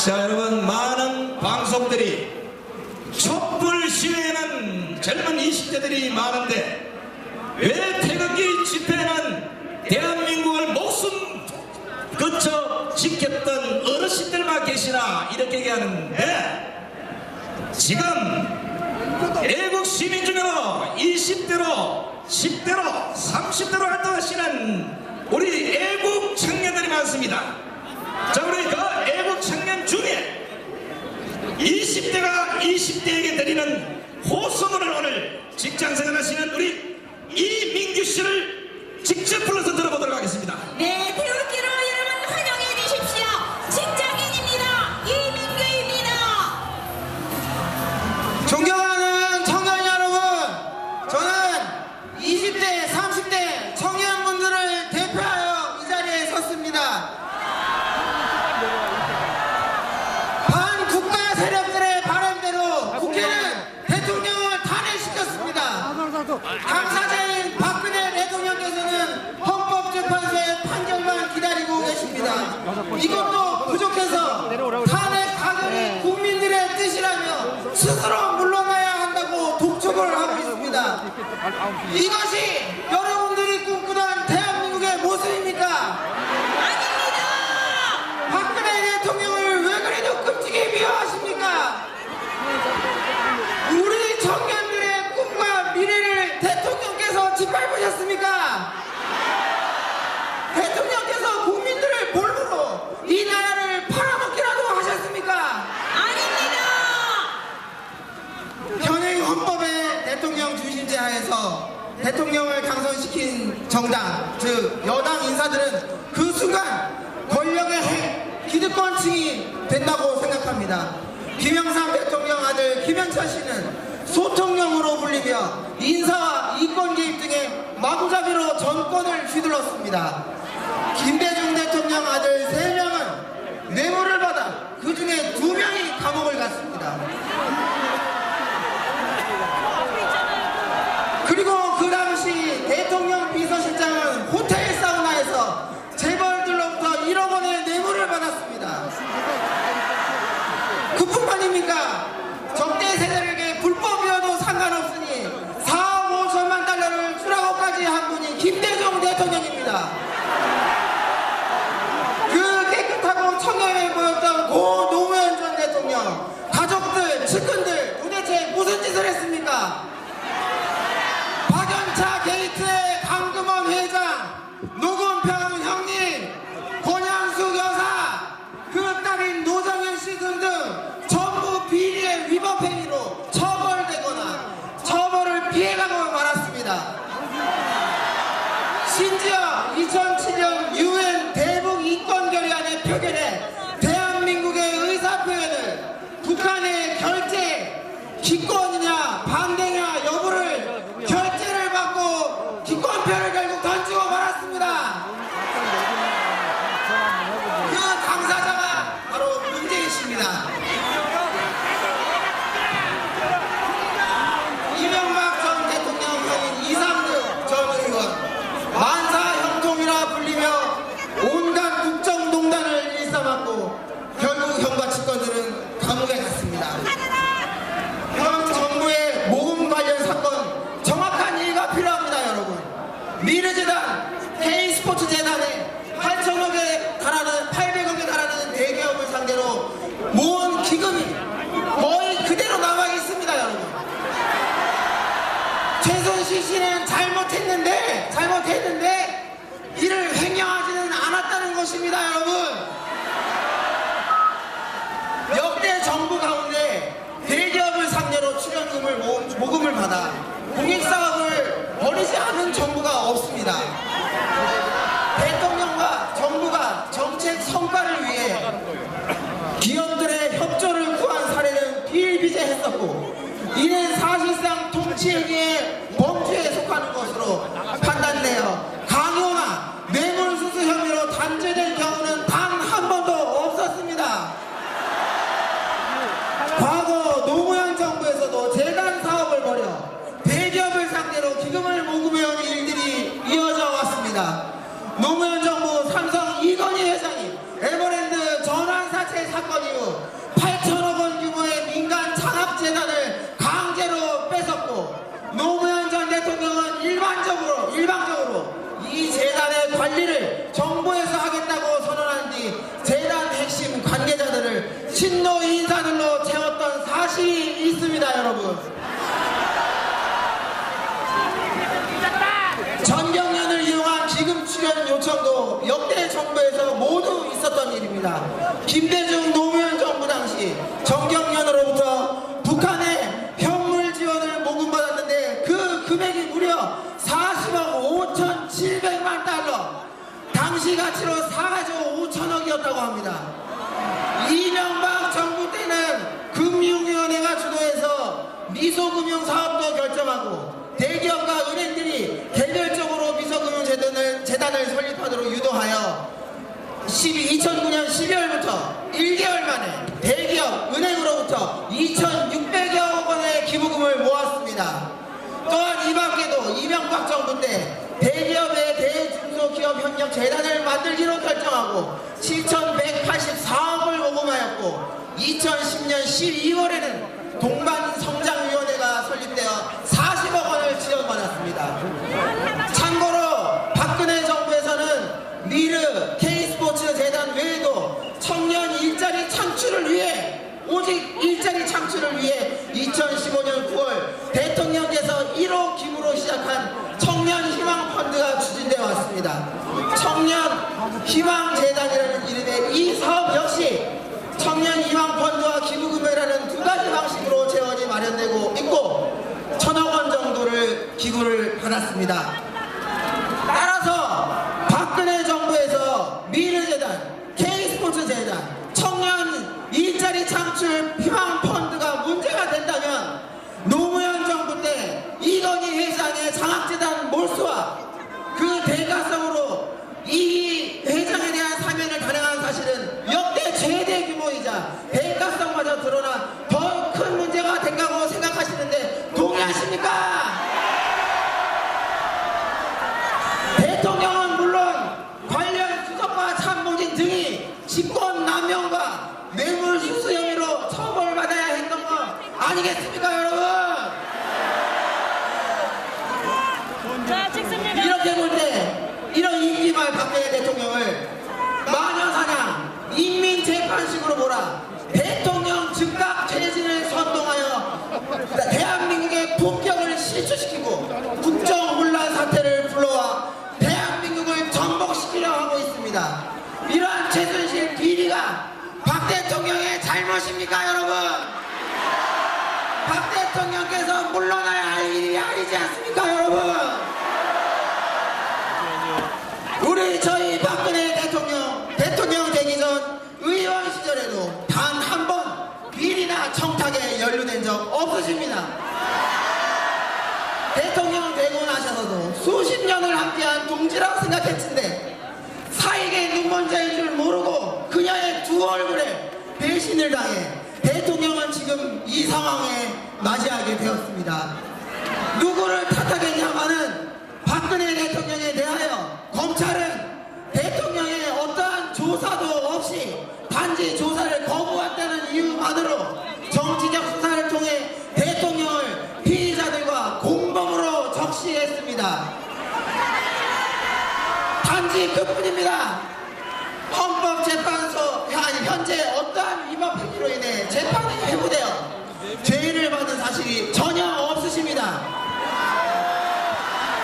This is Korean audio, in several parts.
자, 여러분, 많은 방송들이 촛불 시위에는 젊은 20대들이 많은데 왜 태극기 집회는 대한민국을 목숨 그쳐 지켰던 어르신들만 계시나 이렇게 얘기하는데, 지금 애국 시민 중에도 20대로 10대로 30대로 활동하시는 우리 애국 청년들이 많습니다. 자, 우리 그 애국 청년 중에 20대가 20대에게 드리는 호소문을 오늘 직장생활 하시는 우리 이민규 씨를 직접 불러서 들어보도록 하겠습니다. 네, 태극기를 여러분 환영해 주십시오. 직장인입니다. 이민규입니다. 존경하는 청년 여러분, 저는 20대, 30대 청년분들을 대표하여 이 자리에 섰습니다. 반국가 세력들의 바람대로 국회는 대통령을 탄핵시켰습니다. 당사자인 박근혜 대통령께서는 헌법재판소의 판결만 기다리고 계십니다. 이것도 부족해서 탄핵 가결이 국민들의 뜻이라며 스스로 물러나야 한다고 독촉을 하고 있습니다. 이것이 여러분들이 꿈꾸던 대한민국의 모습입니까? 아닙니다. 박근혜 대통령을 왜 그래도 끔찍이 미워하십니까? 우리 청년들의 꿈과 미래를 대통령께서 짓밟으셨습니까? 대통령께서 국민들을 볼모로 이 나라를 팔아먹기라도 하셨습니까? 아닙니다. 현행 헌법의 대통령 중심제 하에서 대통령을 당선시킨 정당, 즉 여당 인사들은 그 순간 권력의 기득권층이 된다고 생각합니다. 김영삼 대통령 아들 김현철 씨는 소통령으로 불리며 인사와 이권 개입 등의 마구잡이로 정권을 휘둘렀습니다. 김대중 대통령 아들 3명은 뇌물을 받아 그 중에 2명이 감옥을 갔습니다. 그리고 그 당시 대통령 비서실장은 호텔 사우나에서 재벌들로부터 1억 원의 뇌물을 받았습니다. 그뿐만입니까? 적대 세력에게 불법이어도 상관없으니 4억 5천만 달러를 주라고까지 한 분이 김대중 대통령입니다. 그 깨끗하고 청렴해 보였던 고 노무현 전 대통령, 가족들, 측근들 도대체 무슨 짓을 했습니까? 박연차 게이트의 강금원 회장, 노건평 형님, 권양숙 여사, 그 딸인 노정현 씨 등등 전부 비리의 위법 행위로 처벌되거나 처벌을 피해가고 말았습니다. 심지어 2007년 UN 대북 이권 결의안의 표결에 대한민국의 의사표현을 북한의 결재 기권이냐 반대냐 여부를 결재를 받고 기권표를 결국 던지고 말았습니다. 그 당사자가 바로 문재인 씨입니다. 이명박 전 대통령 형인 이상득 전 의원, 만사형통이라 불리며 온갖 국정농단을 일삼았고 결국 형과 측근들은 감옥에 갔습니다. 현 정부의 모금 관련 사건 정확한 이해가 필요합니다. 여러분, 미래재단, K스포츠재단에 800억에 달하는 대기업을 상대로 모은 기금이 거의 그대로 남아 있습니다. 여러분, 최순실 씨는 잘못했는데 이를 횡령하지는 않았다는 것입니다. 여러분, 역대 정부 가운데 대기업을 상대로 출연금을 모금을 받아 공익사업을 벌이지 않은 정부가 없습니다. 대통령과 정부가 정책 성과를 위해 기업들의 협조를 구한 사례는 비일비재했었고, 이는 사실상 통치행위의 범죄에 속하는 것으로 판단되어 강요나 뇌물수수 혐의로 단죄된 경우는 단 한 번도 없었습니다. 과거 노무현 정부에서도 재단 사업을 벌여 대기업을 상대로 기금을 모금해온 일들이 이어져 왔습니다. 노무현 정부 삼성 이건희 회장이 에버랜드 전환사채 사건 이후 있습니다. 김대중 노무현 정부 당시 정경련으로부터 북한의 현물 지원을 모금받았는데 그 금액이 무려 40억 5,700만 달러, 당시 가치로 4조 5천억이었다고 합니다. 이명박 정부 때는 금융위원회가 주도해서 미소금융사업도 결정하고 대기업과 은행들이 개별적으로 미소금융재단을 설립하도록 유도하여 2009년 12월부터 1개월 만에 대기업 은행으로부터 2,600여 원의 기부금을 모았습니다. 또한 이 밖에도 이명박 정부 때 대기업의 대중소기업협력재단을 만들기로 결정하고 7,184억을 모금하였고 2010년 12월에는 동반성장위원회가 설립되어 40억 원을 지원받았습니다. 참고로 박근혜 정부에서는 미르, K스포츠 재단 외에도 청년 일자리 창출을 위해 오직 일자리 창출을 위해 2015년 9월 대통령께서 1호 기부로 시작한 청년 희망 펀드가 추진되어 왔습니다. 청년 희망 재단이라는 이름의 이 사업 역시 청년 희망 펀드와 기부금이라는 두 가지 방식으로 재원이 마련되고 있고 1,000억 원 정도를 기부를 받았습니다. 따라서 박근혜 정부에서 미르재단, K스포츠 재단, 청년 일자리 창출 희망 펀드가 문제가 된다면 노무현 정부 때 이건희 회장의 장학재단 몰수와 그 대가성으로 이 회장에 대한 사면을 단행한 사실은 역대 최대 규모이자 대가성마저 드러나 더 큰 문제가 된다고 생각하시는데 동의하십니까? 대통령은 물론 관련 수석과 참모진 등이 직권남용과 뇌물수수 혐의로 처벌받아야 했던 거 아니겠습니까, 여러분? 자, 찍습니다. 이렇게 볼 때 이런 인기말 박근혜 대통령을 마녀사냥, 인민재판식으로 몰아 대통령 즉각 퇴진을 선동하여 대한민국의 품격을 실추시키고 국정혼란 사태를 불러와 대한민국을 전복시키려 하고 있습니다. 이러한 최순실 비리가 박 대통령의 잘못입니까, 여러분? 박 대통령께서 물러나야 할 일이 아니지 않습니까, 여러분? 저희 박근혜 대통령 되기 전 의원 시절에도 단 한 번 비리나 청탁에 연루된 적 없으십니다. 대통령 되고 나셔서도 수십 년을 함께한 동지라고 생각했는데 사익의 눈먼자인 줄 모르고 그녀의 두 얼굴에 배신을 당해 대통령은 지금 이 상황에 맞이하게 되었습니다. 누구를 탓하겠냐마는 박근혜 대통령에 대하여 검찰은 대통령의 어떠한 조사도 없이 단지 조사를 거부했다는 이유만으로 정치적 수사를 통해 대통령을 피의자들과 공범으로 적시했습니다. 단지 그뿐입니다. 헌법재판소 현재 어떠한 위법 행위로 인해 재판이 회부되어 죄를 받은 사실이 전혀 없으십니다.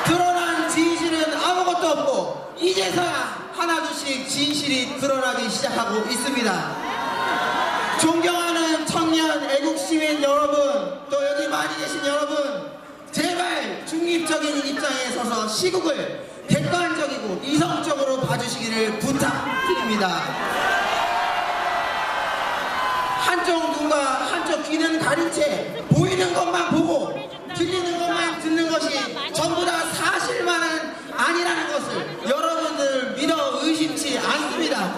드러난 진실은 아무것도 없고 이제서야 하나둘씩 진실이 드러나기 시작하고 있습니다. 존경하는 청년 애국시민 여러분, 또 여기 많이 계신 여러분, 제발 중립적인 입장에 서서 시국을 객관적이고 이성적으로 봐주시기를 부탁드립니다. 한쪽 눈과 한쪽 귀는 가린 채 보이는 것만 보고 들리는 것만 듣는 것이 전부 다 사실만은 아니라는 것을 여러분들 믿어 의심치 않습니다.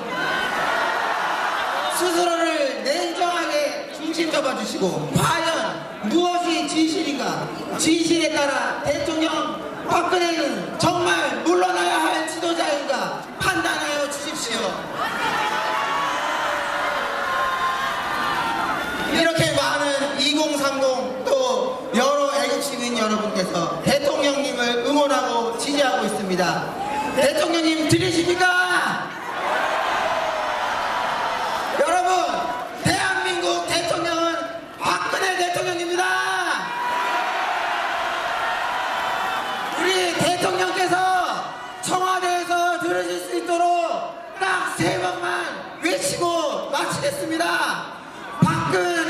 스스로를 냉정하게 중심 잡아주시고 과연 무엇이 진실인가, 진실에 따라 대통령 박근혜는 정말 물러나야 할 지도자인가 판단하여 주십시오. 이렇게 많은 2030 또 여러 애국시민 여러분께서 대통령님을 응원하고 지지하고 있습니다. 대통령님 들리십니까? 여러분, 대한민국 대통령은 박근혜 대통령입니다. 우리 대통령께서 청와대에서 들으실 수 있도록 딱 3번만 외치고 하겠습니다. 박근